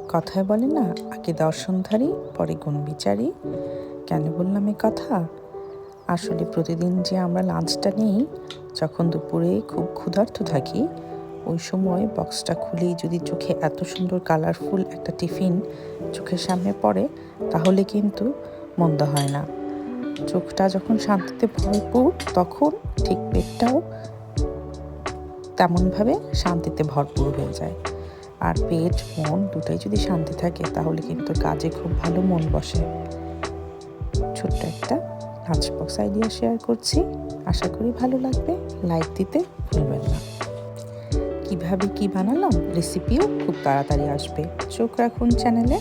কথায় বলে না, আগে দর্শনধারী পরে গুণবিচারী। কেন বললাম এ কথা? আসলে প্রতিদিন যে আমরা লাঞ্চটা নিই, যখন দুপুরে খুব ক্ষুধার্ত থাকি, ওই সময় বক্সটা খুলেই যদি চোখে এত সুন্দর কালারফুল একটা টিফিন চোখের সামনে পড়ে, তাহলে কিন্তু মন্দ হয় না। চোখটা যখন শান্তিতে ভরপুর, তখন ঠিক পেটটাও তেমনভাবে শান্তিতে ভরপুর হয়ে যায়। আর পেট মন দুটাই যদি শান্তি থাকে, তাহলে কিন্তু কাজে খুব ভালো মন বসে। ছোট্ট একটা লাঞ্চ বক্স আইডিয়া শেয়ার করছি, আশা করি ভালো লাগবে। লাইক দিতে ভুলবেন না। কিভাবে কি বানালাম রেসিপিও খুব তাড়াতাড়ি আসবে, চোখ রাখুন চ্যানেলে।